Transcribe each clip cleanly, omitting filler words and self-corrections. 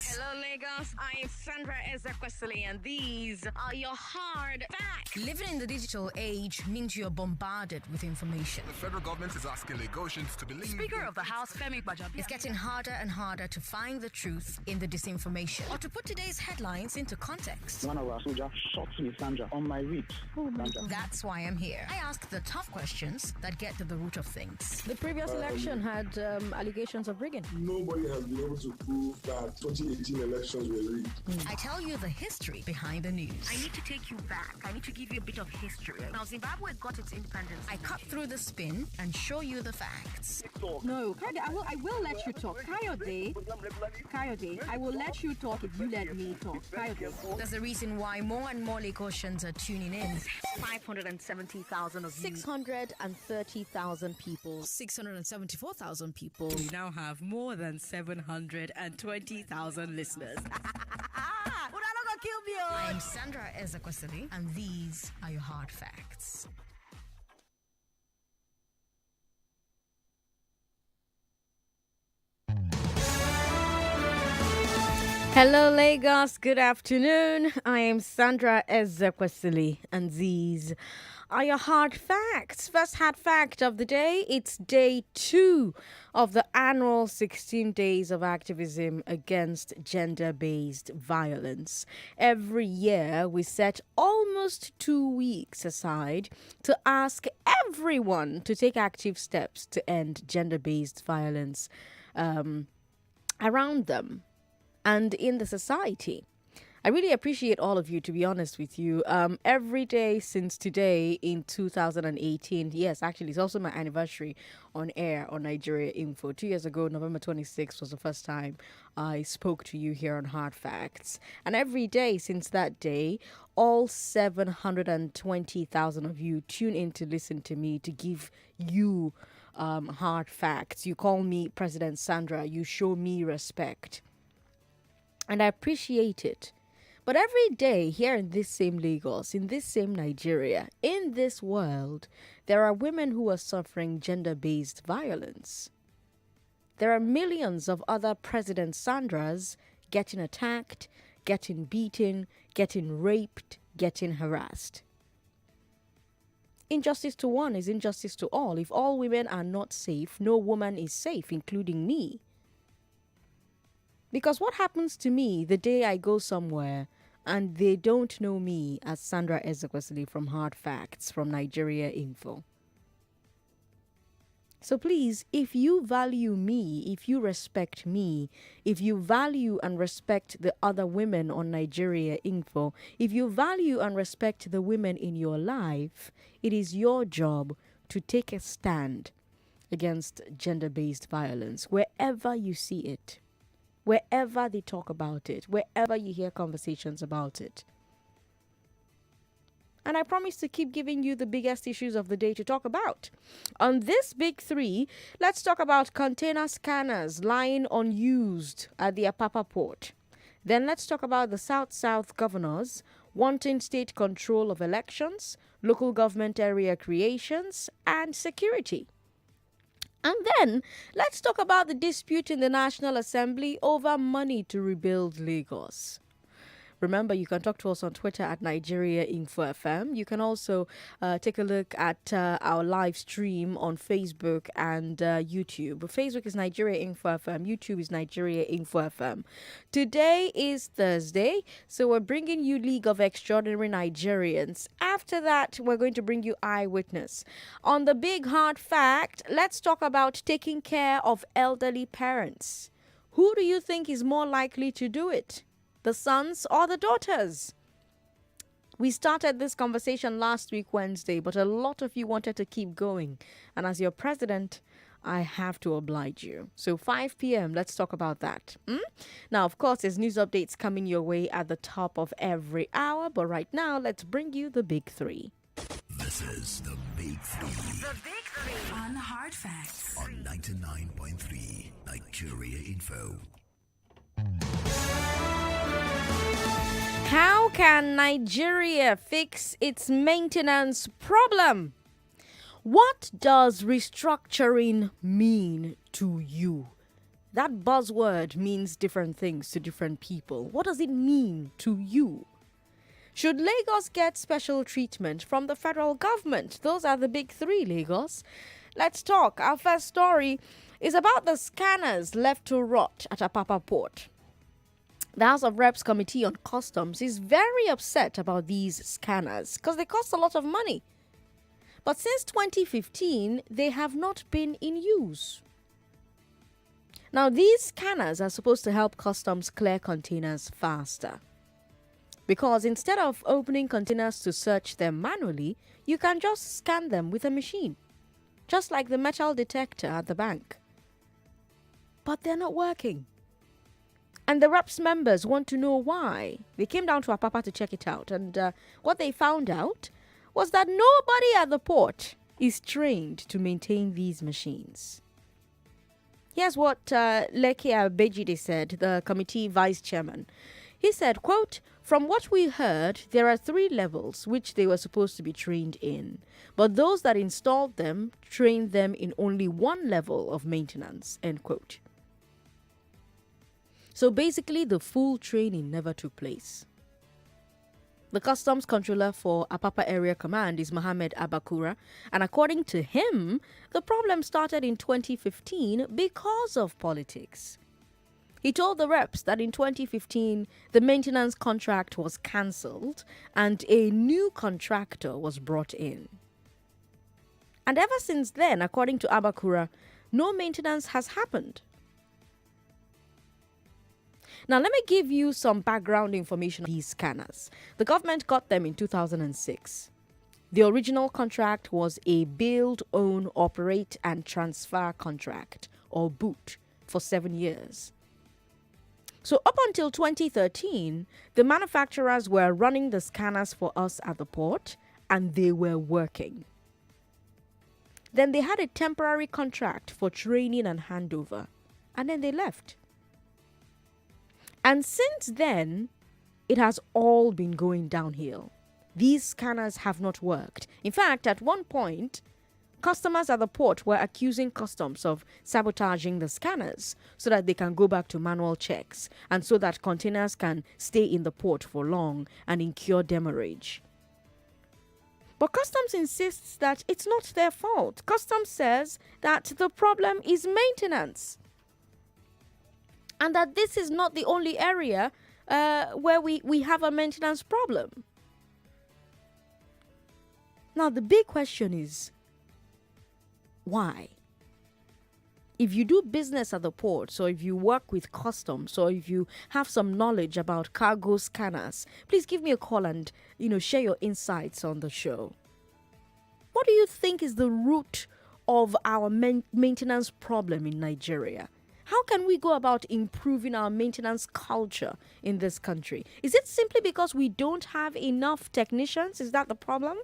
facts. Hello, Lagos. I'm Sandra Ezekwesili, and these are your hard facts. Living in the digital age means you're bombarded with information. The federal government is asking Lagosians to believe. Speaker of the House, Femi Gbajabiamila. It's getting harder and harder to find the truth in the disinformation, or to put today's headlines into context. One of our soldiers shot me, Sandra, on my ribs. That's why I'm here. I ask the tough questions that get to the root of things. The previous election had allegations of rigging. Nobody has been able to prove that 2018 elections were rigged. I tell you the history behind the news. I need to take you back. I need to give you a bit of history. Now, Zimbabwe got its independence. I cut through the spin and show you the facts. No, Kayode, I will let you talk. Kayode, I will let you talk if you let me talk. Kayode. There's a reason why more and more Lagosians are tuning in. 570,000 of you. 630,000 people. 674,000 people. We now have more than 720,000 listeners. I'm Sandra Ezekwesili, and these are your hard facts. Hello, Lagos. Good afternoon. I am Sandra Ezekwesili, and these are your hard facts. First hard fact of the day, it's day 2 of the annual 16 days of activism against gender-based violence. Every year, we set almost 2 weeks aside to ask everyone to take active steps to end gender-based violence around them and in the society. I really appreciate all of you, to be honest with you. Every day since today in 2018, yes, actually, it's also my anniversary on air on Nigeria Info. 2 years ago, November 26th was the first time I spoke to you here on Hard Facts. And every day since that day, all 720,000 of you tune in to listen to me, to give you hard facts. You call me President Sandra. You show me respect. And I appreciate it. But every day here in this same Lagos, in this same Nigeria, in this world, there are women who are suffering gender-based violence. There are millions of other President Sandras getting attacked, getting beaten, getting raped, getting harassed. Injustice to one is injustice to all. If all women are not safe, no woman is safe, including me. Because what happens to me the day I go somewhere and they don't know me as Sandra Ezekwesili from Hard Facts from Nigeria Info? So please, if you value me, if you respect me, if you value and respect the other women on Nigeria Info, if you value and respect the women in your life, it is your job to take a stand against gender-based violence wherever you see it. Wherever they talk about it, wherever you hear conversations about it. And I promise to keep giving you the biggest issues of the day to talk about. On this big 3, let's talk about container scanners lying unused at the Apapa Port. Then let's talk about the South-South governors wanting state control of elections, local government area creations, and security. And then, let's talk about the dispute in the National Assembly over money to rebuild Lagos. Remember, you can talk to us on Twitter at Nigeria Info FM. You can also take a look at our live stream on Facebook and YouTube. Facebook is Nigeria Info FM. YouTube is Nigeria Info FM. Today is Thursday, so we're bringing you League of Extraordinary Nigerians. After that, we're going to bring you Eyewitness. On the big hard fact, let's talk about taking care of elderly parents. Who do you think is more likely to do it? The sons or the daughters? We started this conversation last week, Wednesday, but a lot of you wanted to keep going. And as your president, I have to oblige you. So 5 p.m., let's talk about that. Now, of course, there's news updates coming your way at the top of every hour. But right now, let's bring you the big 3. This is the Big 3. The Big 3 on Hard Facts on 99.3 Nigeria Info. How can Nigeria fix its maintenance problem? What does restructuring mean to you? That buzzword means different things to different people. What does it mean to you? Should Lagos get special treatment from the federal government? Those are the big three, Lagos. Let's talk. Our first story is about the scanners left to rot at Apapa Port. The House of Reps Committee on Customs is very upset about these scanners because they cost a lot of money. But since 2015, they have not been in use. Now, these scanners are supposed to help customs clear containers faster. Because instead of opening containers to search them manually, you can just scan them with a machine. Just like the metal detector at the bank. But they're not working. And the REPS members want to know why. They came down to Apapa to check it out. And what they found out was that nobody at the port is trained to maintain these machines. Here's what Lekia Bejide said, the committee vice chairman. He said, quote, "From what we heard, there are 3 levels which they were supposed to be trained in. But those that installed them trained them in only 1 level of maintenance," end quote. So basically, the full training never took place. The customs controller for Apapa Area Command is Mohammed Abakura, and according to him, the problem started in 2015 because of politics. He told the reps that in 2015, the maintenance contract was cancelled and a new contractor was brought in. And ever since then, according to Abakura, no maintenance has happened. Now, let me give you some background information on these scanners. The government got them in 2006. The original contract was a build, own, operate, and transfer contract, or BOOT, for 7 years. So up until 2013, the manufacturers were running the scanners for us at the port, and they were working. Then they had a temporary contract for training and handover, and then they left. And since then, it has all been going downhill. These scanners have not worked. In fact, at one point, customers at the port were accusing customs of sabotaging the scanners so that they can go back to manual checks and so that containers can stay in the port for long and incur demurrage. But customs insists that it's not their fault. Customs says that the problem is maintenance. And that this is not the only area where we have a maintenance problem. Now, the big question is, why? If you do business at the ports, or if you work with customs, or if you have some knowledge about cargo scanners, please give me a call and, share your insights on the show. What do you think is the root of our maintenance problem in Nigeria? How can we go about improving our maintenance culture in this country? Is it simply because we don't have enough technicians? Is that the problem?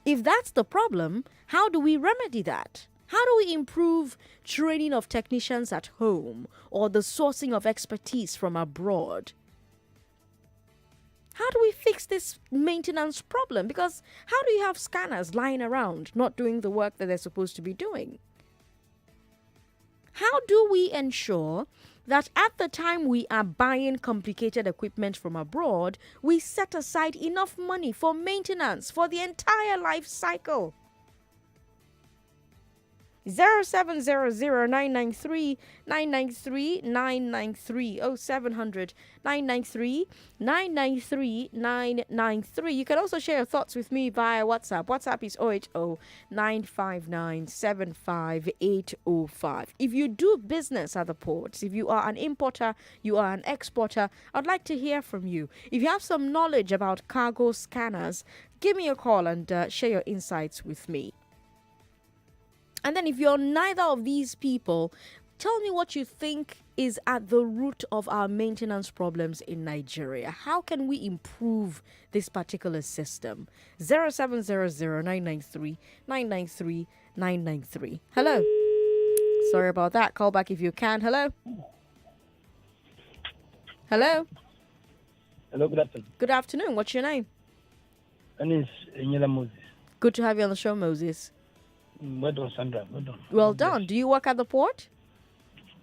If that's the problem, how do we remedy that? How do we improve training of technicians at home or the sourcing of expertise from abroad? How do we fix this maintenance problem? Because how do you have scanners lying around not doing the work that they're supposed to be doing? How do we ensure that at the time we are buying complicated equipment from abroad, we set aside enough money for maintenance for the entire life cycle? 0700-993-993 993 0700-993 993. You can also share your thoughts with me via WhatsApp. WhatsApp is 080-959-75805. If you do business at the ports, if you are an importer, you are an exporter, I'd like to hear from you. If you have some knowledge about cargo scanners, give me a call and share your insights with me. And then if you're neither of these people, tell me what you think is at the root of our maintenance problems in Nigeria. How can we improve this particular system? 0700-993 993 993. Hello. Sorry about that. Call back if you can. Hello. Hello. Hello, good afternoon. Good afternoon. What's your name? My name is Enyela Moses. Good to have you on the show, Moses. Well done, Sandra. Well done. Well done. Do you work at the port?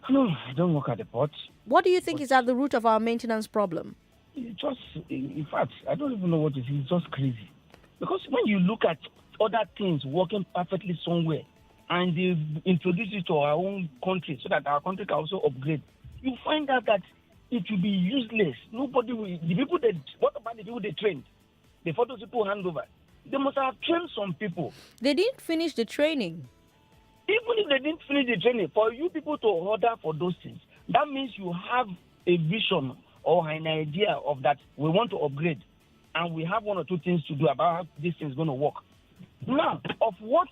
No, I don't work at the port. What do you think is at the root of our maintenance problem? It's just, in fact, I don't even know what it is. It's just crazy. Because when you look at other things working perfectly somewhere, and they introduce it to our own country so that our country can also upgrade, you find out that it will be useless. Nobody will, what about the people they trained? The photos people hand over. They must have trained some people. They didn't finish the training. Even if they didn't finish the training, for you people to order for those things, that means you have a vision or an idea of that we want to upgrade. And we have one or two things to do about how this thing is going to work. Now, of what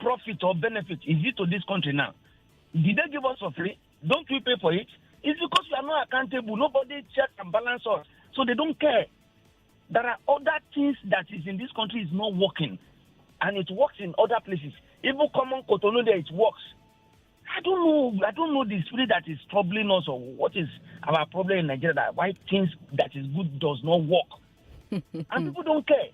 profit or benefit is it to this country now? Did they give us for free? Don't we pay for it? It's because we are not accountable. Nobody checks and balance us. So they don't care. There are other things that is in this country is not working. And it works in other places. Even common Cotonou there, it works. I don't know the spirit that is troubling us or what is our problem in Nigeria, that why things that is good does not work. And people don't care.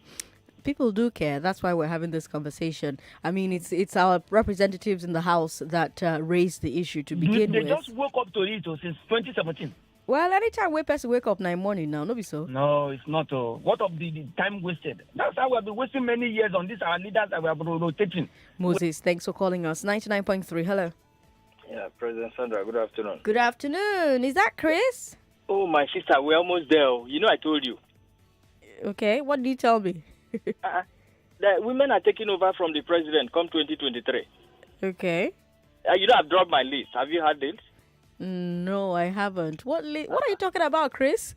People do care. That's why we're having this conversation. I mean, it's our representatives in the House that raised the issue to begin with. They just woke up to it since 2017. Well, anytime we person wake up 9 morning now, no be so. No, it's not. What of the time wasted? That's how we have been wasting many years on this. Our leaders that we have been rotating. Moses, thanks for calling us. 99.3. Hello. Yeah, President Sandra, good afternoon. Good afternoon. Is that Chris? Oh, my sister, we're almost there. You know, I told you. Okay, what did you tell me? The women are taking over from the president come 2023. Okay. You know, I've dropped my list. Have you heard this? No, I haven't. What are you talking about, Chris?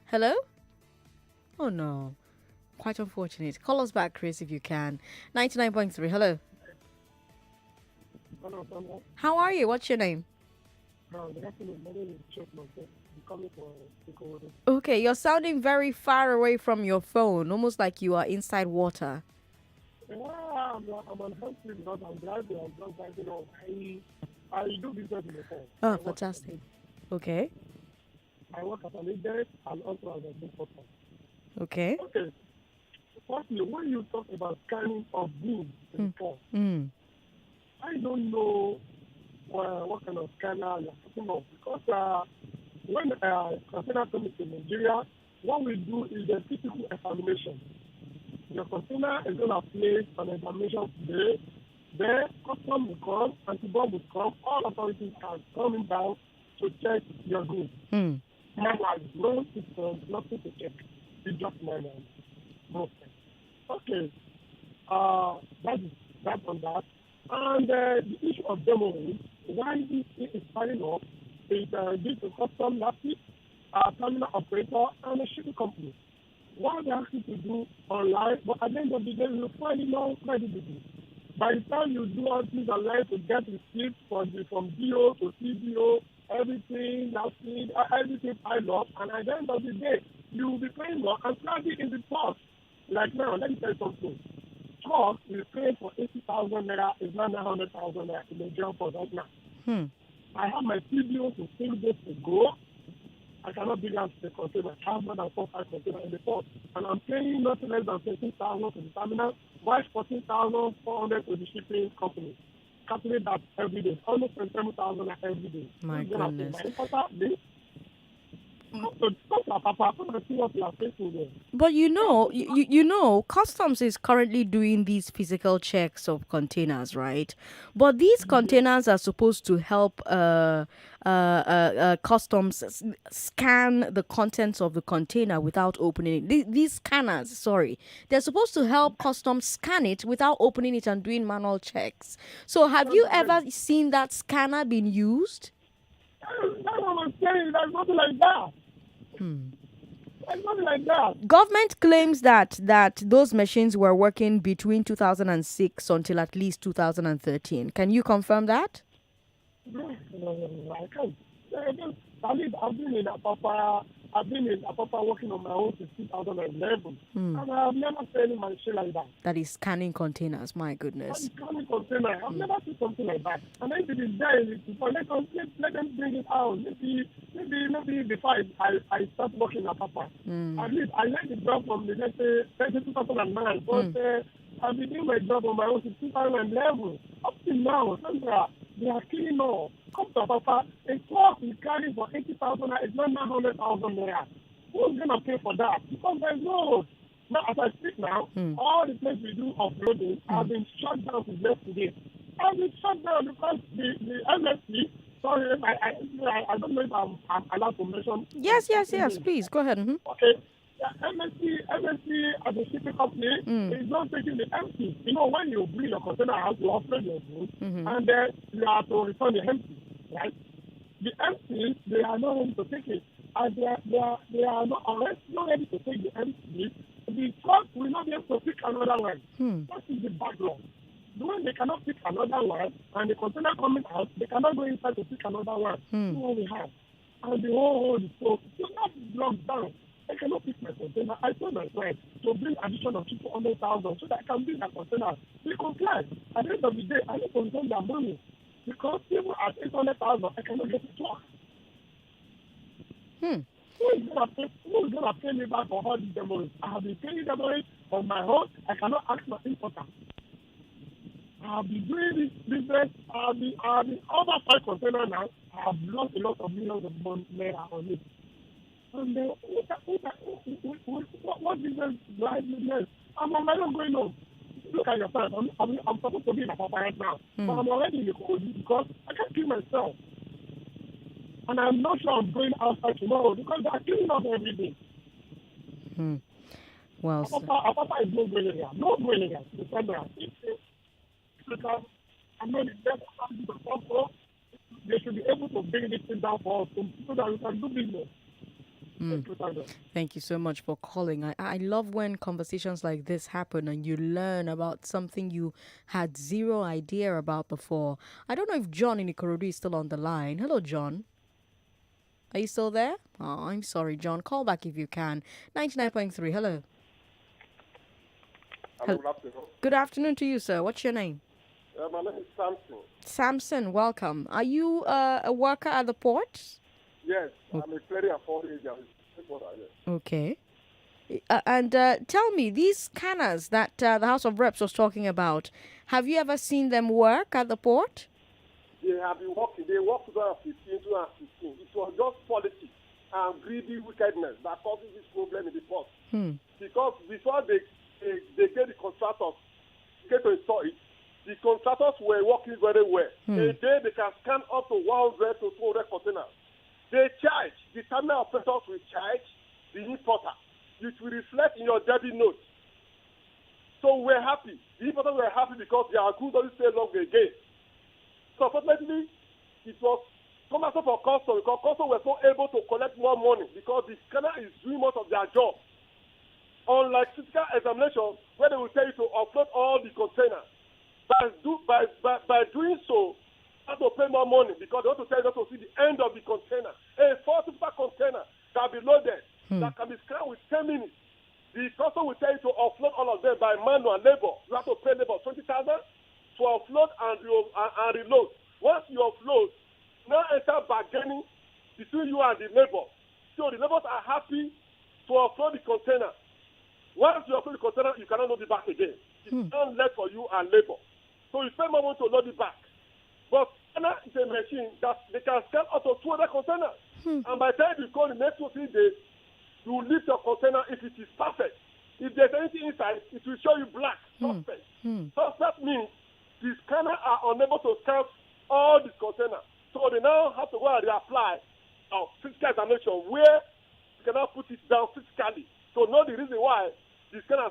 Hello? Oh, no. Quite unfortunate. Call us back, Chris, if you can. 99.3. Hello. Hello, Sandra. How are you? What's your name? Good afternoon. My name is Chuck Monte. I'm coming for takeover. Okay, you're sounding very far away from your phone, almost like you are inside water. Yeah, I'm on hands because I'm driving. I'm just driving on. I do business in the phone. Oh, fantastic. Okay. I work as an agent and also as a business. Okay. Okay. Firstly, when you talk about scanning of goods in the phone, I don't know what kind of scanner you're talking about, because when container comes to Nigeria, what we do is a physical examination. Your container is going to place an examination today. Then custom will come, anti-bomb will come, all authorities are coming down to check your goods. Now, no system, nothing to check. You just manual. Okay. That's on that. And the issue of demoing, why this is piling up is due to custom lapses, terminal operator, and a shipping company. What they ask you to do online, but at the end of the day, you find it not credibility. By the time you do all things online to get receipts from DO to CDO, everything piled up, and at the end of the day, you will be paying more and probably in the port. Like now, let me tell you something. Truck will pay for 80,000 naira is now 900,000 naira in the Nigerian port right now. I have my CDO to 6 days ago. I cannot bring out the container. I have more than 4-5 containers in the port. And I'm paying nothing less than 13,000 to the terminal, while 14,400 to the shipping company. Calculate that every day. Almost 27,000 every day. My goodness. But you know, customs is currently doing these physical checks of containers, right? But these containers are supposed to help customs scan the contents of the container without opening it. These scanners, they're supposed to help customs scan it without opening it and doing manual checks. So have you ever seen that scanner being used? That's what I'm saying. There's nothing like that. There's nothing like that. Government claims that those machines were working between 2006 until at least 2013. Can you confirm that? No, I can't. I've been in Apapa working on my own since 2011. And I've never seen any machine like that. That is scanning containers, my goodness. Scanning container. I've never seen something like that. And if it is there, let them bring it out. Maybe before I start working at Apapa. At least I learned the job from the 2009. But I've been doing my job on my own since 2011. Up to now, Sandra, they are killing all. Come to Papa, a truck is carrying for 80,000 naira. It's not 900,000 naira. Who's going to pay for that? Because there's no road. Now, as I speak now, all the places we do offloading have been shut down since yesterday. Have been shut down because the MSC, sorry, I don't know if I'm allowed to mention. Yes, please, go ahead. Okay. MSC as a shipping company is not taking the empty. You know, when you bring your container out, you offload your goods, and then you have to return the empty, right? The empty, they are not ready to take it. And they are not ready to take the empty. The truck will not be able to pick another one. That is the backlog. When they cannot pick another one, and the container coming out, they cannot go inside to pick another one. That's what we have. And the whole road is so not blocked down. I cannot pick my container. I told my friend to bring addition of 200,000 so that I can bring that container. They comply. At the end of the day, I need to return their money. Because even at 800,000, I cannot get it back. Who is going to pay me back for all these demos? I have been paying demos on my own. I cannot ask my importer. I have been doing this business. I have been over 5 containers now. I have lost a lot of millions of naira on it. And what business do I business? I'm on my own going home. Look at yourself. I'm supposed to be in Apapa right now. But I'm already in the cold because I can't kill myself. And I'm not sure I'm going outside tomorrow because they are killing us every day. Well, Apapa is no going area. No going area. Because I'm not the best person to talk for. They should be able to bring this thing down for us so that we can do business. Thank you so much for calling. I love when conversations like this happen and you learn about something you had zero idea about before. I don't know if John in Ikorodu is still on the line. Hello, John. Are you still there? Oh, I'm sorry, John. Call back if you can. 99.3. Hello. Hello. Good afternoon. Good afternoon to you, sir. What's your name? My name is Samson. Samson, welcome. Are you a worker at the port? Yes, I'm a clearing and forwarding agent. Okay. And tell me, these scanners that the House of Reps was talking about, have you ever seen them work at the port? They have been working. They worked 2015, 2016. It was just politics and greedy wickedness that causes this problem in the port. Because before they get the contractors to install it, the contractors were working very well. A day they can scan up to 100 to 200 containers. They charge, the terminal operators will charge the importer. It will reflect in your debit note. So we're happy. The importers were happy because their goods doesn't stay long again. So unfortunately, it was cumbersome for customers because customers were not able to collect more money because the scanner is doing most of their job. Unlike physical examination, where they will tell you to upload all the containers. By doing so, have to pay more money because they want to tell you not to see the end of the container. A 40-foot container can be loaded, that can be scanned with 10 minutes. The customer will tell you to offload all of them by manual labor. You have to pay labor 20,000 to offload and reload. Once you offload, now enter bargaining between you and the labor. So the laborers are happy to offload the container. Once you offload the container, you cannot load it back again. It's unless for you and labor. So you spend more money to load it back. But scanner is a machine that they can scan up to 200 containers. And by the time you call the next 2 3 days, you will lift your container if it is perfect. If there's anything inside, it will show you black, suspect. Suspect means the scanner are unable to scan all the containers. So they now have to go and reapply a physical examination where you cannot put it down physically. So know the reason why the scanner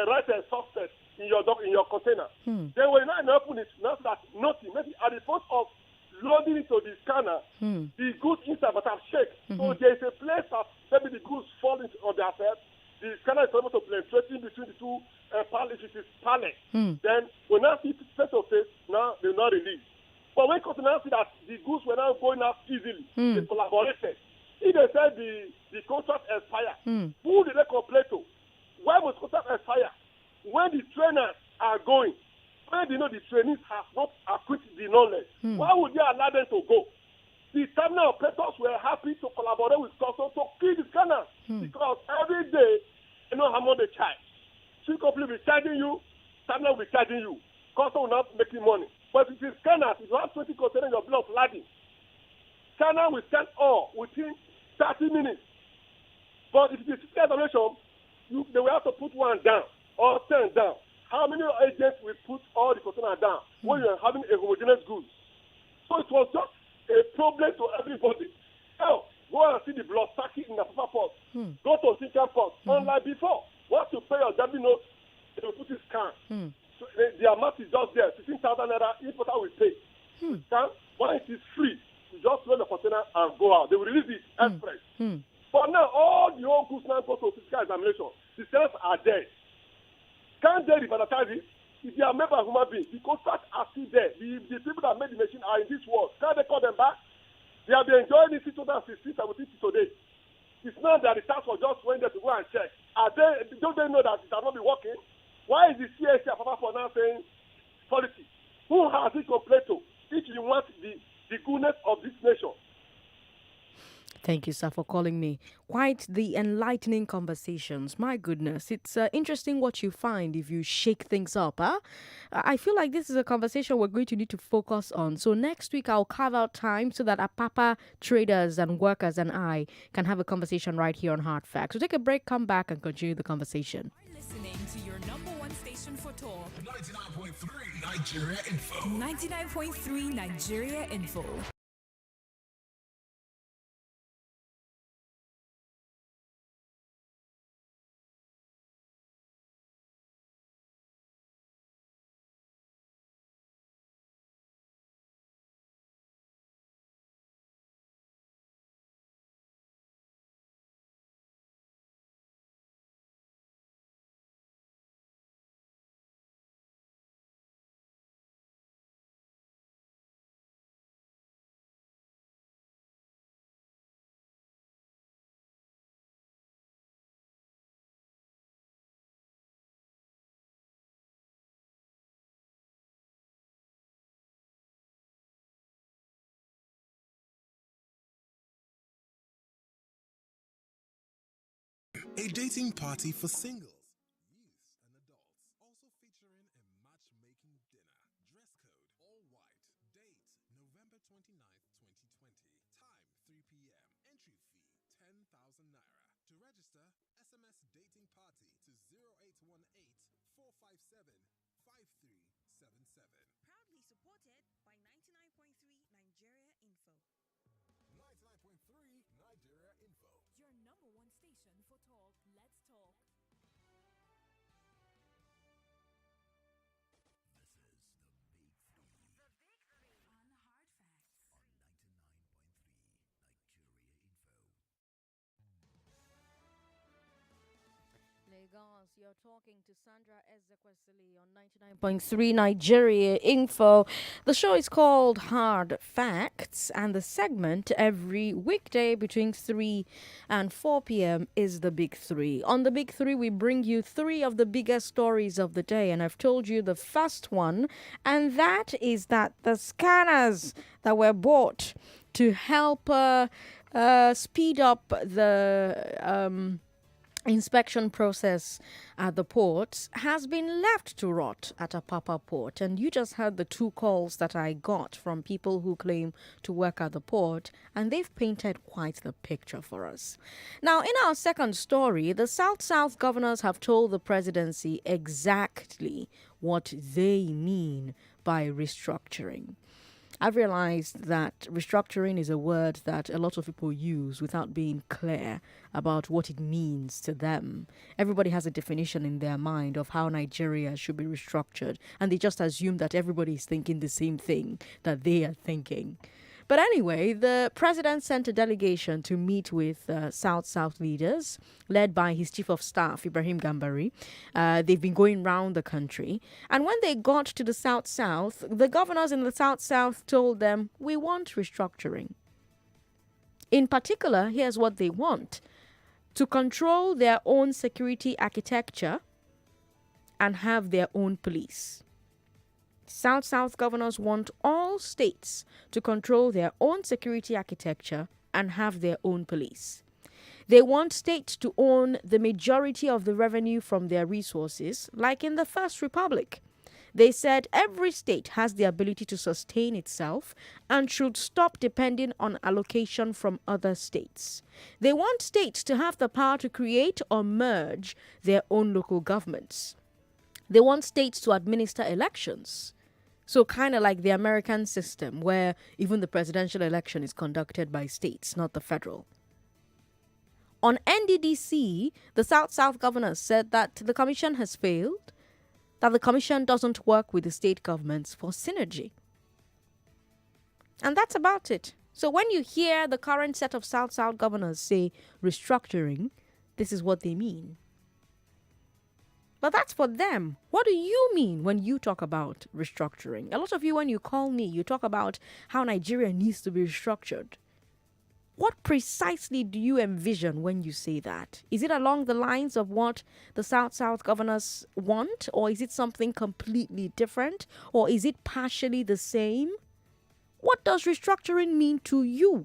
write a suspect in your container. Then when you now open it, now that nothing, maybe at the point of loading it to the scanner, the goods inside must have shaken. So there is a place that maybe the goods fall on their self. The scanner is able to penetrate in between the two pallets, if it is pallet. Then when now see face to face, now they will not release. But when customers see that the goods were now going out easily, they collaborated. If they said the contract expired, who did they complain to? Why was contract expire? When the trainers are going, when they know the trainees have not acquired the knowledge, why would they allow them to go? The terminal operators were happy to collaborate with customers to kill the scanners because every day, you know how much they charge. Shoe company will be charging you, Sandra will be charging you. Customer will not making money. But if it is scanners, if you have 20 containers in your block flooding, scanner will scan all within 30 minutes. But if it is physical examination, they will have to put one down or 10 down. How many agents will put all the containers down when you are having a homogeneous goods? So it was just a problem to everybody. Now, go and see the blood stacking in the Apapa Port. Go to Tinker Port. Unlike before, once you pay your debit note, they will put it scan. So the amount is just there. 15,000 naira, importer will pay. Scan. When it is free, you just load the container and go out. They will release it express. But now, all the old goods now go to physical examination. The cells are dead. Can't they revalutize it? If they are made by human beings, the contracts are still there. The people that made the machine are in this world. Can't they call them back? They have been enjoying this 2016, 17 today. It's not that the task force just went there to go and check. Don't they know that it has not been working? Why is the CAC Apapa Port now saying policy? Who has it complained to? If you want the goodness of this nation. Thank you, sir, for calling me. Quite the enlightening conversations. My goodness, it's interesting what you find if you shake things up. Huh? I feel like this is a conversation we're going to need to focus on. So next week, I'll carve out time so that Apapa traders and workers and I can have a conversation right here on Hard Facts. So take a break, come back, and continue the conversation. Listening to your number one station for talk. 99.3 Nigeria Info. 99.3 Nigeria Info. A dating party for singles, youth and adults, also featuring a matchmaking dinner. Dress code, all white. Date, November 29th, 2020. Time, 3 p.m. Entry fee, 10,000 naira. To register, SMS dating party to 0818 457 5377. Proudly supported by 99.3 Nigeria Info. 99.3 Nigeria Info. Your number one station for talk. Let's talk. This is the Big Three. The Big Three on Hard Facts. On 99.3 Nigeria Info. Lagos, you're talking to Sandra Ezekwesili on 99.3 Nigeria Info. The show is called Hard Facts, and the segment every weekday between 3 and 4 p.m. is the Big Three. On the Big Three, we bring you three of the biggest stories of the day, and I've told you the first one, and that is that the scanners that were bought to help speed up the inspection process at the ports has been left to rot at Apapa Port. And you just heard the two calls that I got from people who claim to work at the port, and they've painted quite the picture for us. Now, in our second story, the South governors have told the presidency exactly what they mean by restructuring. I've realized that restructuring is a word that a lot of people use without being clear about what it means to them. Everybody has a definition in their mind of how Nigeria should be restructured, and they just assume that everybody is thinking the same thing that they are thinking. But anyway, the president sent a delegation to meet with South leaders, led by his chief of staff, Ibrahim Gambari. They've been going round the country. And when they got to the South, the governors in the South told them, we want restructuring. In particular, here's what they want: to control their own security architecture and have their own police. South governors want all states to control their own security architecture and have their own police. They want states to own the majority of the revenue from their resources, like in the First Republic. They said every state has the ability to sustain itself and should stop depending on allocation from other states. They want states to have the power to create or merge their own local governments. They want states to administer elections. So kind of like the American system where even the presidential election is conducted by states, not the federal. On NDDC, the South-South governor said that the commission has failed, that the commission doesn't work with the state governments for synergy. And that's about it. So when you hear the current set of South-South governors say restructuring, this is what they mean. But that's for them. What do you mean when you talk about restructuring? A lot of you, when you call me, you talk about how Nigeria needs to be restructured. What precisely do you envision when you say that? Is it along the lines of what the South-South governors want? Or is it something completely different? Or is it partially the same? What does restructuring mean to you?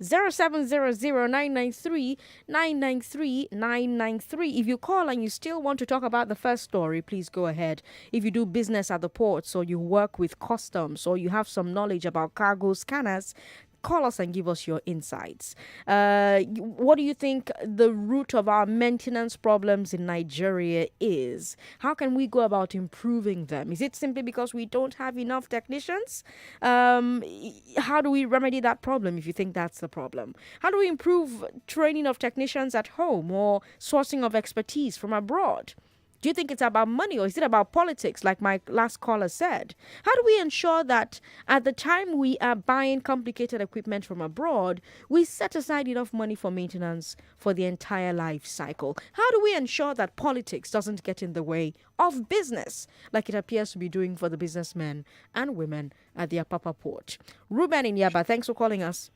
0700-993-993-993. If you call and you still want to talk about the first story, please go ahead. If you do business at the ports or you work with customs or you have some knowledge about cargo scanners, call us and give us your insights. What do you think the root of our maintenance problems in Nigeria is? How can we go about improving them? Is it simply because we don't have enough technicians? How do we remedy that problem if you think that's the problem? How do we improve training of technicians at home or sourcing of expertise from abroad? Do you think it's about money or is it about politics, like my last caller said? How do we ensure that at the time we are buying complicated equipment from abroad, we set aside enough money for maintenance for the entire life cycle? How do we ensure that politics doesn't get in the way of business, like it appears to be doing for the businessmen and women at the Apapa Port? Ruben in Yaba, thanks for calling us.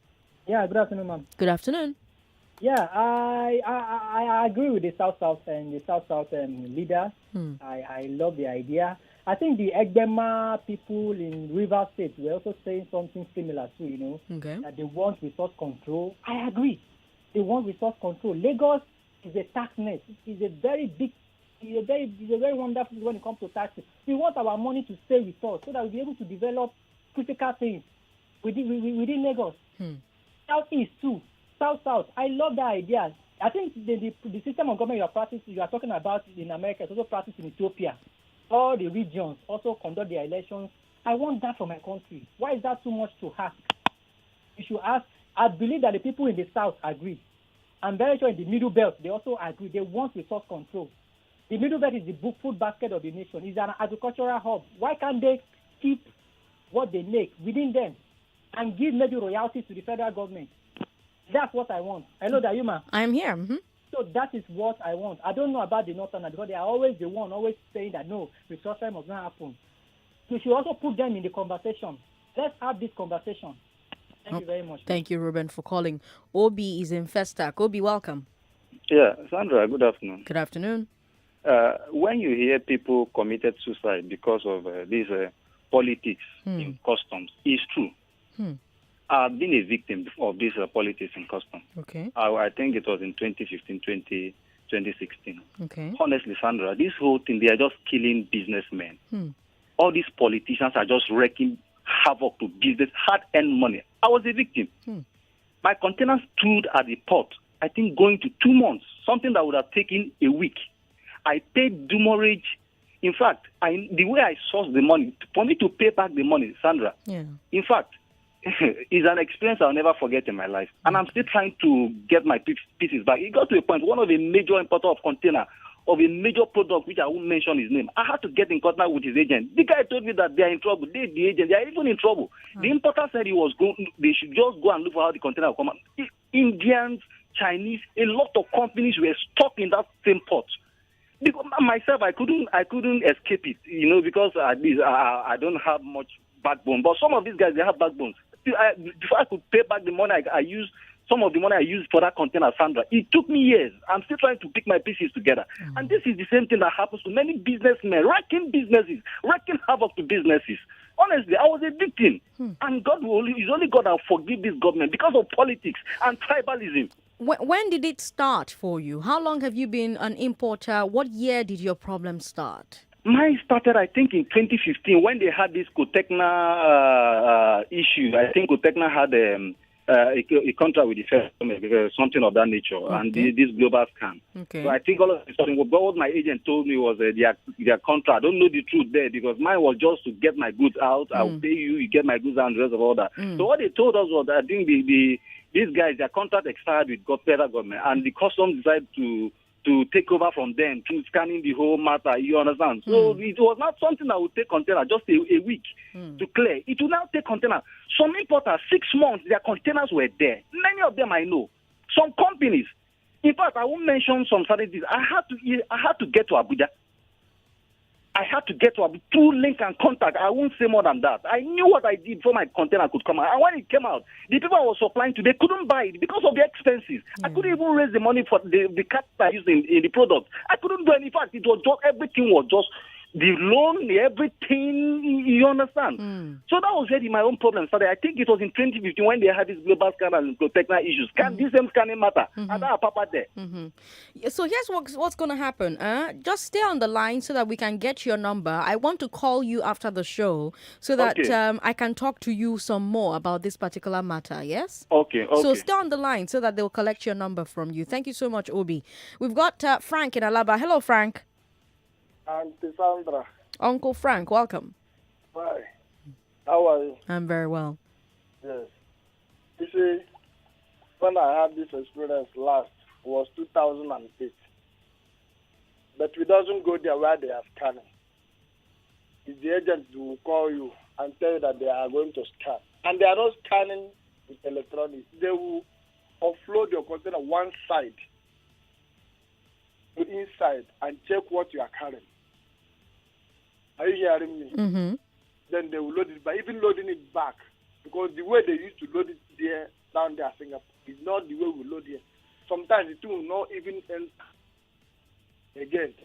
Yeah, good afternoon, ma'am. Good afternoon. Yeah, I agree with the South and the South leader. I love the idea. I think the Egbema people in River State were also saying something similar too, that they want resource control. I agree. They want resource control. Lagos is a tax net. It's a very big, it's a very wonderful when it comes to taxes. We want our money to stay with us so that we'll be able to develop critical things within Lagos. Southeast too. South. I love that idea. I think the system of government you are talking about in America is also practiced in Ethiopia. All the regions also conduct their elections. I want that for my country. Why is that too much to ask? You should ask. I believe that the people in the South agree. I'm very sure in the Middle Belt, they also agree. They want resource control. The Middle Belt is the food basket of the nation. It's an agricultural hub. Why can't they keep what they make within them and give maybe royalties to the federal government? That's what I want. Hello, Dayuma. I'm here. So that is what I want. I don't know about the Northerners because they are always the one always saying that no, restructuring must not happen. We should also put them in the conversation. Let's have this conversation. Thank you very much. Thank you, Ruben, for calling. Obi is in Festac. Obi, welcome. Yeah, Sandra, good afternoon. Good afternoon. When you hear people committed suicide because of these politics in customs, it's true. I've been a victim of this politics in customs. Okay. I think it was in 2015, 2016. Okay. Honestly, Sandra, this whole thing, they are just killing businessmen. All these politicians are just wreaking havoc to business, hard-earned money. I was a victim. My container stood at the port, I think going to 2 months, something that would have taken a week. I paid demurrage. In fact, the way I sourced the money, for me to pay back the money, Sandra, in fact, is an experience I'll never forget in my life. And I'm still trying to get my pieces back. It got to a point, one of the major importer of container, of a major product, which I won't mention his name, I had to get in contact with his agent. The guy told me that they are in trouble. The agent, they are even in trouble. The importer said they should just go and look for how the container will come out. Indians, Chinese, a lot of companies were stuck in that same port. Because myself, I couldn't escape it, because at least I don't have much backbone. But some of these guys, they have backbones. Before I could pay back the money I used, some of the money I used for that container, Sandra, it took me years. I'm still trying to pick my pieces together. And this is the same thing that happens to many businessmen, wrecking businesses, wrecking havoc to businesses. Honestly, I was a victim. And God is only God that will forgive this government because of politics and tribalism. When did it start for you? How long have you been an importer? What year did your problem start? Mine started, I think, in 2015 when they had this Cotecna issue. I think Cotecna had a contract with the federal government, something of that nature, and this global scam. Okay. So I think all of a sudden, what my agent told me was their contract. I don't know the truth there because mine was just to get my goods out. I'll pay you, you get my goods out, and the rest of all that. So what they told us was that I think these guys, their contract expired with federal government, and the customs decided to take over from them, to scanning the whole matter, you understand? So it was not something that would take container just a week to clear. It will now take container. Some importers, 6 months, their containers were there. Many of them I know. Some companies, in fact, I won't mention some certain things. I had to get to Abuja. I had to get to Abuja through link and contact. I won't say more than that. I knew what I did before my container could come out. And when it came out, the people I was supplying to, they couldn't buy it because of the expenses. I couldn't even raise the money for the capital I used in the product. I couldn't do any. In fact, it was just, everything was just the loan, everything, you understand? So that was really my own problem started. I think it was in 2015 when they had this global scanner and technical issues. This same scanning matter. And that Apapa there. So here's what's going to happen. Just stay on the line so that we can get your number. I want to call you after the show so that I can talk to you some more about this particular matter, yes? Okay. So stay on the line so that they'll collect your number from you. Thank you so much, Obi. We've got Frank in Alaba. Hello, Frank. Auntie Sandra. Uncle Frank, welcome. Hi. How are you? I'm very well. Yes. You see, when I had this experience last, was 2008. But we doesn't go there where they are scanning. It's the agents who will call you and tell you that they are going to scan. And they are not scanning with electronics. They will offload your container one side to inside and check what you are carrying. Are you hearing me? Then they will load it, but even loading it back, because the way they used to load it there, down there, Singapore, is not the way we load here. Sometimes it will not even enter again.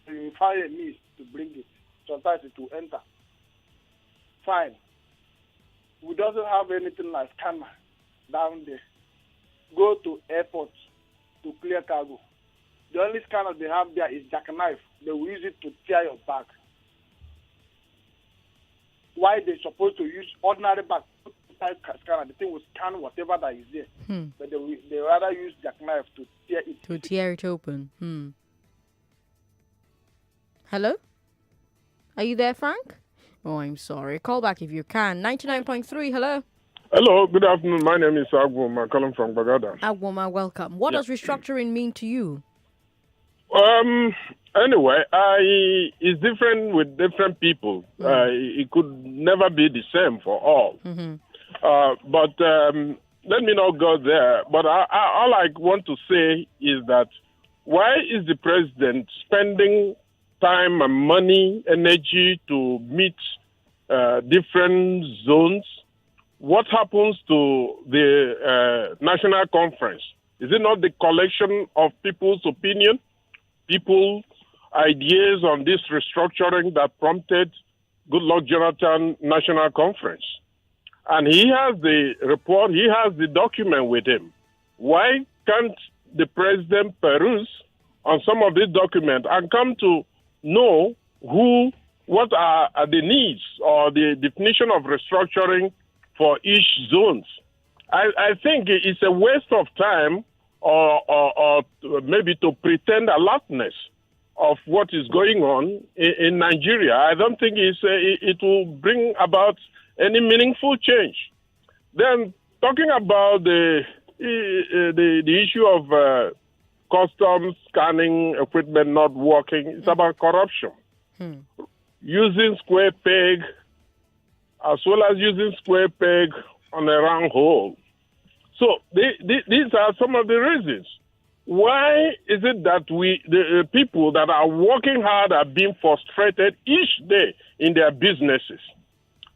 So you find a means to bring it. Sometimes it will enter. Fine. We doesn't have anything like scanner down there. Go to airport to clear cargo. The only scanner they have there is jackknife. They will use it to tear your bag. Why they're supposed to use ordinary bag scanner? The thing will scan whatever that is there. But they rather use jackknife to tear it. To tear it open. Hello? Are you there, Frank? Oh, I'm sorry. Call back if you can. 99.3, hello? Hello, good afternoon. My name is Agwoma. I'm calling from Bagada. Agwoma, welcome. What does restructuring mean to you? Anyway, it's different with different people. It could never be the same for all. But let me not go there. But all I want to say is that why is the president spending time and money, energy to meet different zones? What happens to the national conference? Is it not the collection of people's opinion? People's ideas on this restructuring that prompted Goodluck Jonathan National Conference. And he has the report, he has the document with him. Why can't the president peruse on some of these documents and come to know what are the needs or the definition of restructuring for each zones? I think it's a waste of time or maybe to pretend alertness of what is going on in Nigeria. I don't think it will bring about any meaningful change. Then talking about the issue of customs scanning equipment not working, it's about corruption. Using square peg as well as using square peg on a round hole. So these are some of the reasons. Why is it that the people that are working hard are being frustrated each day in their businesses?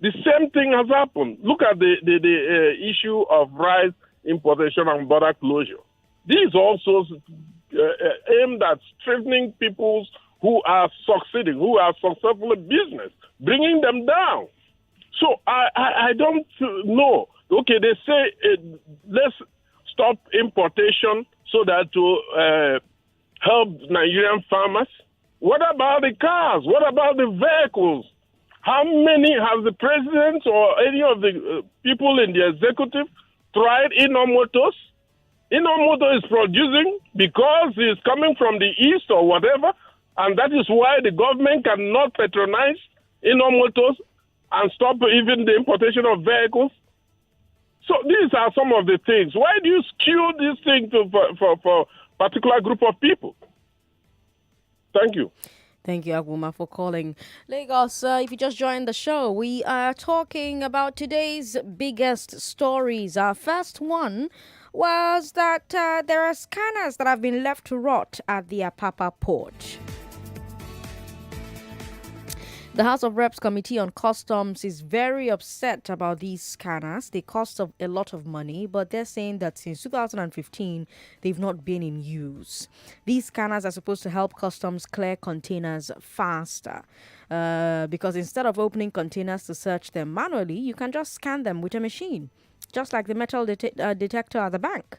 The same thing has happened. Look at the issue of rice importation and border closure. This is also aimed at strengthening people who are succeeding, who are successful in business, bringing them down. So I don't know. Okay, they say let's stop importation so that to help Nigerian farmers? What about the cars? What about the vehicles? How many have the president or any of the people in the executive tried Inomotos? Inomoto is producing because it's coming from the east or whatever, and that is why the government cannot patronize Inomotos and stop even the importation of vehicles. So these are some of the things. Why do you skew this thing for particular group of people? Thank you. Thank you, Aguma, for calling. Lagos, if you just joined the show, we are talking about today's biggest stories. Our first one was that there are scanners that have been left to rot at the Apapa Port. The House of Reps Committee on Customs is very upset about these scanners. They cost a lot of money, but they're saying that since 2015, they've not been in use. These scanners are supposed to help customs clear containers faster. Because instead of opening containers to search them manually, you can just scan them with a machine, just like the metal detector at the bank.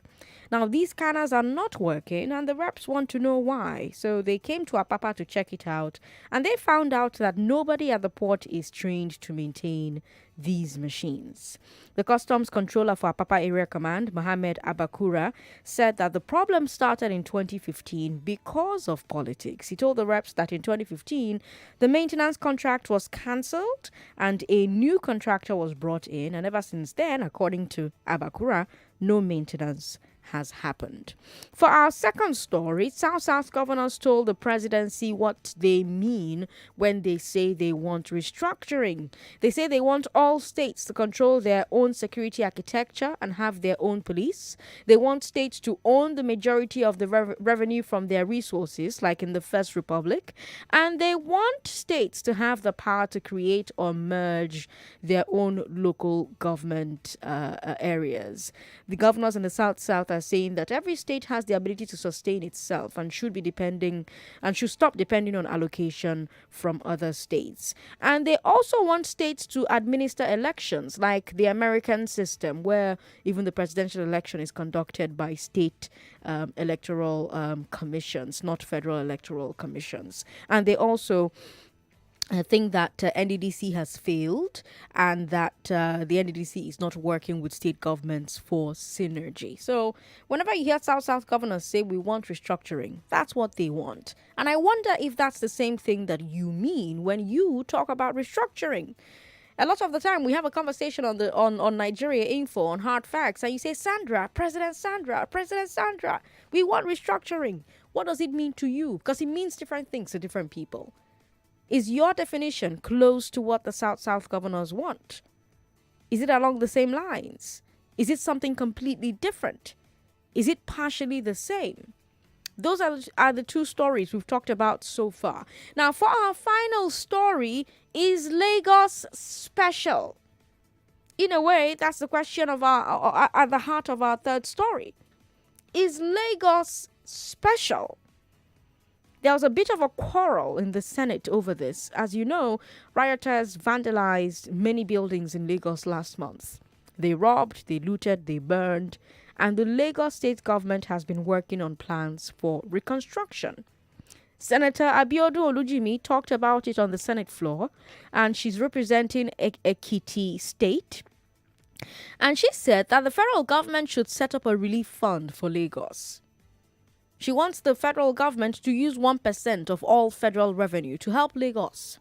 Now, these scanners are not working, and the reps want to know why. So they came to Apapa to check it out, and they found out that nobody at the port is trained to maintain these machines. The customs controller for Apapa Area Command, Mohammed Abakura, said that the problem started in 2015 because of politics. He told the reps that in 2015, the maintenance contract was cancelled and a new contractor was brought in, and ever since then, according to Abakura, no maintenance has happened. For our second story, South governors told the presidency what they mean when they say they want restructuring. They say they want all states to control their own security architecture and have their own police. They want states to own the majority of the revenue from their resources, like in the First Republic. And they want states to have the power to create or merge their own local government areas. The governors in the South are saying that every state has the ability to sustain itself and should stop depending on allocation from other states. And they also want states to administer elections like the American system, where even the presidential election is conducted by state electoral commissions, not federal electoral commissions. And they also think that NDDC has failed and that the NDDC is not working with state governments for synergy. So whenever you hear South governors say we want restructuring, that's what they want. And I wonder if that's the same thing that you mean when you talk about restructuring. A lot of the time we have a conversation on Nigeria Info, on Hard Facts, and you say, President Sandra, we want restructuring. What does it mean to you? Because it means different things to different people. Is your definition close to what the South governors want? Is it along the same lines? Is it something completely different? Is it partially the same? Those are the two stories we've talked about so far. Now, for our final story, is Lagos special? In a way, that's the question of at the heart of our third story. Is Lagos special? There was a bit of a quarrel in the Senate over this. As you know, rioters vandalized many buildings in Lagos last month. They robbed, they looted, they burned, and the Lagos state government has been working on plans for reconstruction. Senator Abiodun Olujimi talked about it on the Senate floor, and she's representing Ekiti State. And she said that the federal government should set up a relief fund for Lagos. She wants the federal government to use 1% of all federal revenue to help Lagos.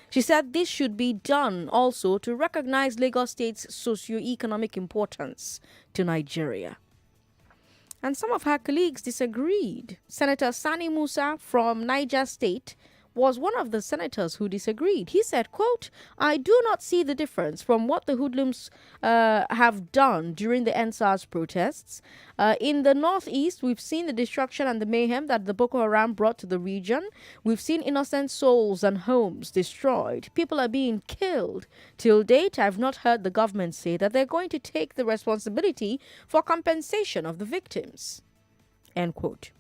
She said this should be done also to recognize Lagos State's socio-economic importance to Nigeria. And some of her colleagues disagreed. Senator Sani Musa from Niger State was one of the senators who disagreed. He said, quote, I do not see the difference from what the hoodlums have done during the NSAS protests. In the northeast, we've seen the destruction and the mayhem that the Boko Haram brought to the region. We've seen innocent souls and homes destroyed. People are being killed. Till date, I've not heard the government say that they're going to take the responsibility for compensation of the victims. End quote.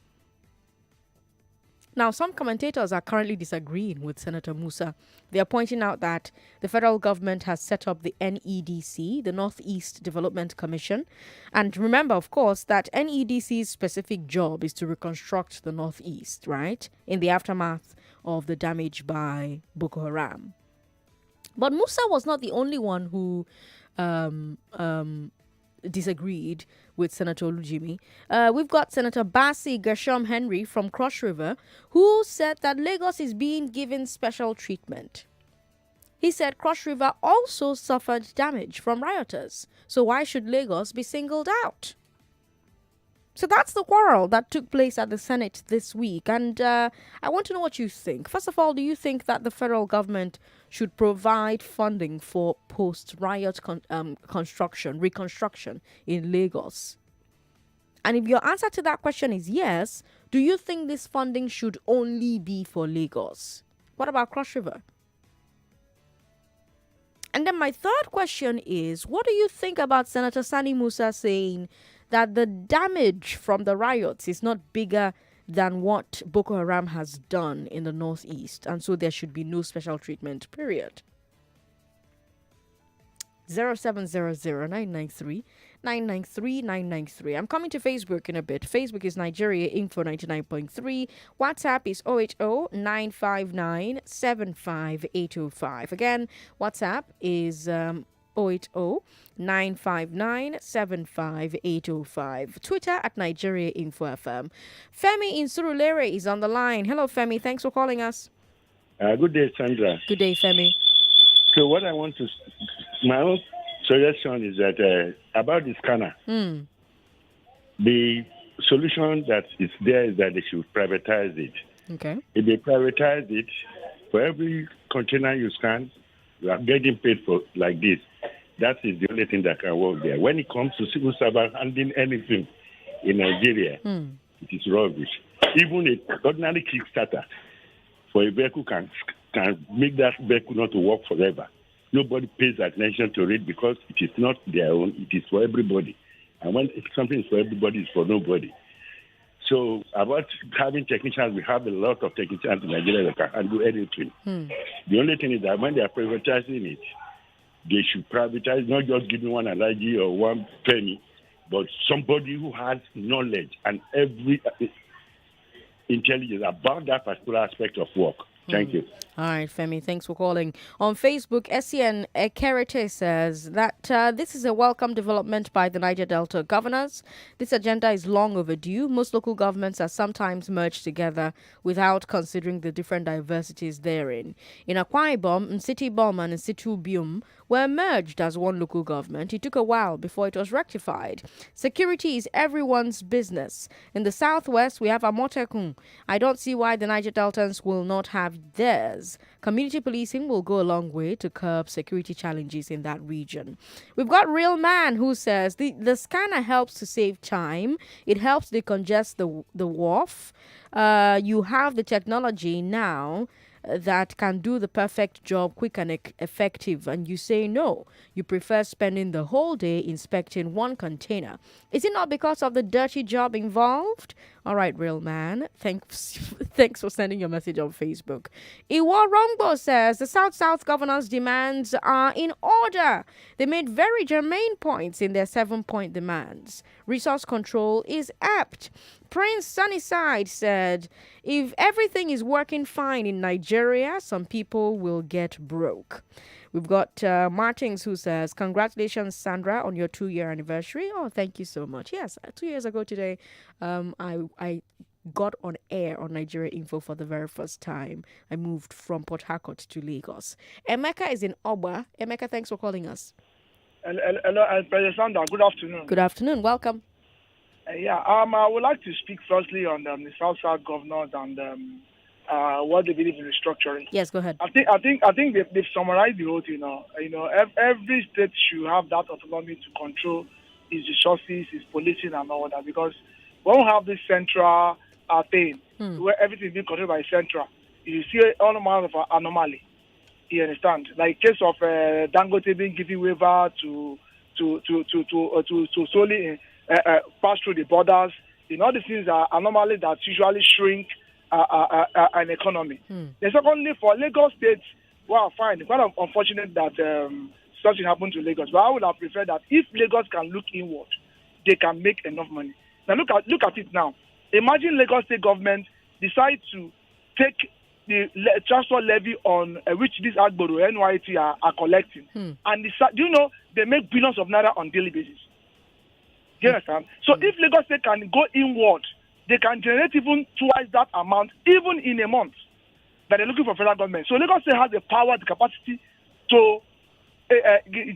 Now, some commentators are currently disagreeing with Senator Musa. They are pointing out that the federal government has set up the NEDC, the Northeast Development Commission. And remember, of course, that NEDC's specific job is to reconstruct the Northeast, right, in the aftermath of the damage by Boko Haram. But Musa was not the only one who disagreed with Senator Olujimi. We've got Senator Basi Gershom Henry from Cross River, who said that Lagos is being given special treatment. He said Cross River also suffered damage from rioters, so why should Lagos be singled out? So that's the quarrel that took place at the Senate this week. And I want to know what you think. First of all, do you think that the federal government should provide funding for post-riot reconstruction in Lagos? And if your answer to that question is yes, do you think this funding should only be for Lagos? What about Cross River? And then my third question is, what do you think about Senator Sani Musa saying that the damage from the riots is not bigger than what Boko Haram has done in the Northeast, and so there should be no special treatment, period? 0700-993-993. I'm coming to Facebook in a bit. Facebook is Nigeria Info 99.3. WhatsApp is 080-959-75805. Again, WhatsApp is 080-959-75805. Twitter at Nigeria Info FM. Femi in Surulere is on the line. Hello, Femi. Thanks for calling us. Good day, Sandra. Good day, Femi. So what I want to, my own suggestion is that about the scanner, the solution that is there is that they should privatize it. Okay. If they privatize it, for every container you scan, you are getting paid for like this. That is the only thing that can work there. When it comes to civil servant handling anything in Nigeria, it is rubbish. Even an ordinary Kickstarter for a vehicle can make that vehicle not to work forever. Nobody pays attention to it because it is not their own. It is for everybody. And when something is for everybody, it's for nobody. So about having technicians, we have a lot of technicians in Nigeria that can handle anything. The only thing is that when they are privatizing it, they should privatize, not just giving one allergy or one penny, but somebody who has knowledge and every intelligence about that particular aspect of work. Thank you. All right, Femi, thanks for calling. On Facebook, SCN Ekerete says that this is a welcome development by the Niger Delta governors. This agenda is long overdue. Most local governments are sometimes merged together without considering the different diversities therein. In Akwa Ibom, City Bom and City Bium were merged as one local government. It took a while before it was rectified. Security is everyone's business. In the southwest, we have Amotekun. I don't see why the Niger Deltans will not have theirs. Community policing will go a long way to curb security challenges in that region. We've got Real Man who says the scanner helps to save time. It helps decongest the wharf. You have the technology now that can do the perfect job, quick and effective, and you say no. You prefer spending the whole day inspecting one container. Is it not because of the dirty job involved? All right, Real Man. Thanks for sending your message on Facebook. Iwa Rombo says the South governors' demands are in order. They made very germane points in their 7-point demands. Resource control is apt. Prince Sunnyside said, if everything is working fine in Nigeria, some people will get broke. We've got Martins who says, congratulations, Sandra, on your 2-year anniversary. Oh, thank you so much. Yes, 2 years ago today, I got on air on Nigeria Info for the very first time. I moved from Port Harcourt to Lagos. Emeka is in Oba. Emeka, thanks for calling us. Hello, President Sandra. Good afternoon. Good afternoon. Welcome. I would like to speak firstly on the South governors and what they believe in restructuring. Yes, go ahead. I think they've summarized the whole thing. Every state should have that autonomy to control its resources, its policing, and all that. Because we don't have this central thing where everything is being controlled by central. You see all manner of anomaly. You understand? Like case of Dangote being given waiver to solely pass through the borders. All these things are anomaly that usually shrink an economy. Then secondly, for Lagos State, well, fine. It's quite unfortunate that something happened to Lagos. But I would have preferred that if Lagos can look inward, they can make enough money. Now look at it now. Imagine Lagos State government decide to take the transport levy on which this Agboro NYT are collecting, and do you know they make billions of naira on daily basis? Do you understand? So if Lagos State can go inward, they can generate even twice that amount, even in a month, that they're looking for federal government. So Lagos State has the power, the capacity to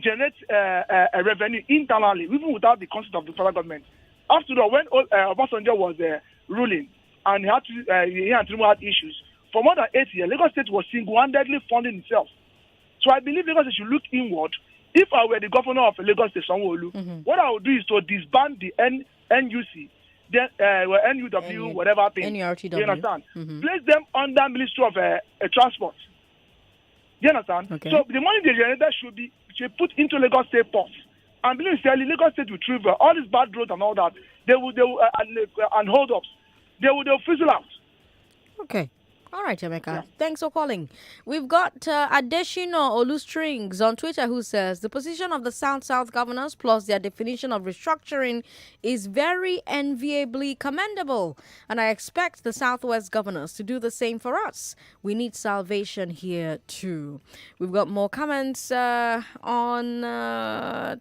generate a revenue internally, even without the consent of the federal government. After all, when Obasanjo was ruling and he had issues, for more than 8 years, Lagos State was single-handedly funding itself. So I believe Lagos State should look inward. If I were the governor of Lagos State, Sanwo-Olu, what I would do is to disband the NUC, then NUW, whatever thing. NURTW. You understand? Place them under Ministry of Transport. You understand? Okay. So the money they generated should be put into Lagos State ports. And believe me, Lagos State will retrieve all these bad roads and all that. They will and hold-ups. They will fizzle out. Okay. All right, Emeka. Thanks for calling. We've got Adeshino Olustrings on Twitter who says the position of the South governors plus their definition of restructuring is very enviably commendable. And I expect the Southwest governors to do the same for us. We need salvation here too. We've got more comments on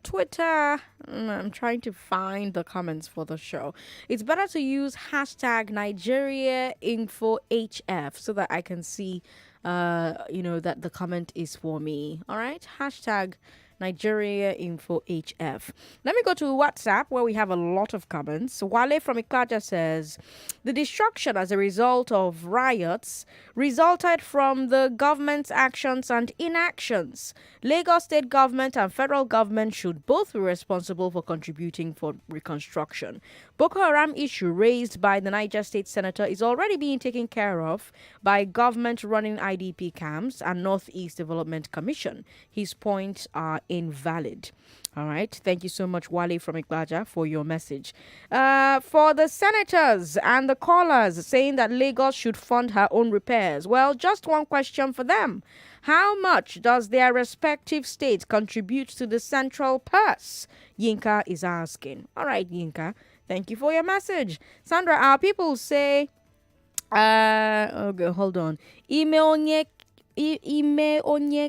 Twitter. I'm trying to find the comments for the show. It's better to use hashtag NigeriaInfoHF so that I can see, that the comment is for me. All right? Hashtag NigeriaInfoHF. Let me go to WhatsApp where we have a lot of comments. Wale from Ikaja says, the destruction as a result of riots resulted from the government's actions and inactions. Lagos state government and federal government should both be responsible for contributing for reconstruction. Boko Haram issue raised by the Niger State Senator is already being taken care of by government-running IDP camps and Northeast Development Commission. His points are invalid. All right. Thank you so much, Wale from Igbaja, for your message. For the senators and the callers saying that Lagos should fund her own repairs. Well, just one question for them. How much does their respective state contribute to the central purse? Yinka is asking. All right, Yinka. Thank you for your message. Sandra, our people say, okay, hold on. Ime onye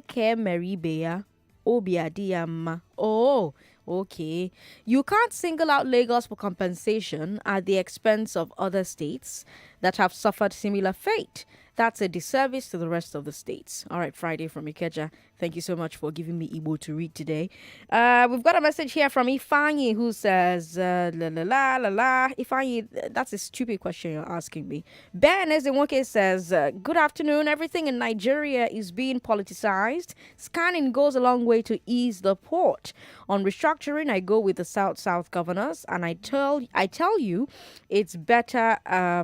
ke meribe ya, obi adiyama. Oh, okay. You can't single out Lagos for compensation at the expense of other states that have suffered similar fate. That's a disservice to the rest of the states. All right, Friday from Ikeja. Thank you so much for giving me Igbo to read today. We've got a message here from Ifanyi who says, Ifanyi, that's a stupid question you're asking me. Ben Ezenwoke says, good afternoon. Everything in Nigeria is being politicized. Scanning goes a long way to ease the port. On restructuring, I go with the South governors, and I tell you, it's better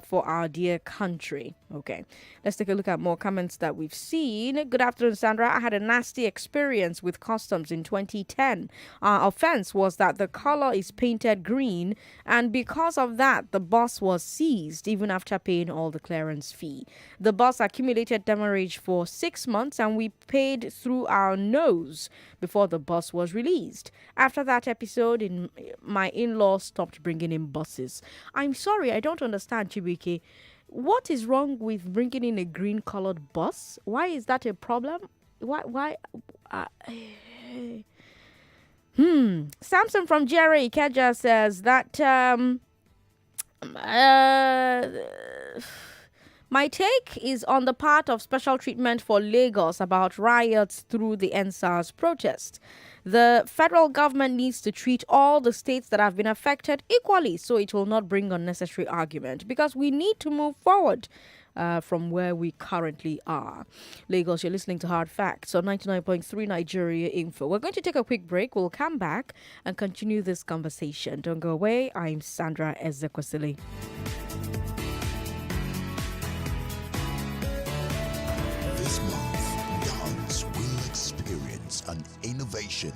for our dear country. Okay, let's take a look at more comments that we've seen. Good afternoon, Sandra. I had a nasty experience with customs in 2010. Our offense was that the color is painted green, and because of that, the bus was seized even after paying all the clearance fee. The bus accumulated demurrage for 6 months, and we paid through our nose before the bus was released. After that episode, my in-laws stopped bringing in buses. I'm sorry, I don't understand, Chibuike. What is wrong with bringing in a green-colored bus? Why is that a problem? Why? Samson from GRA Ikeja says that my take is on the part of special treatment for Lagos about riots through the NSAS protest. The federal government needs to treat all the states that have been affected equally so it will not bring unnecessary argument, because we need to move forward from where we currently are. Lagos, you're listening to Hard Facts on 99.3 Nigeria Info. We're going to take a quick break. We'll come back and continue this conversation. Don't go away. I'm Sandra Ezekwesili. This month, dance will experience an innovation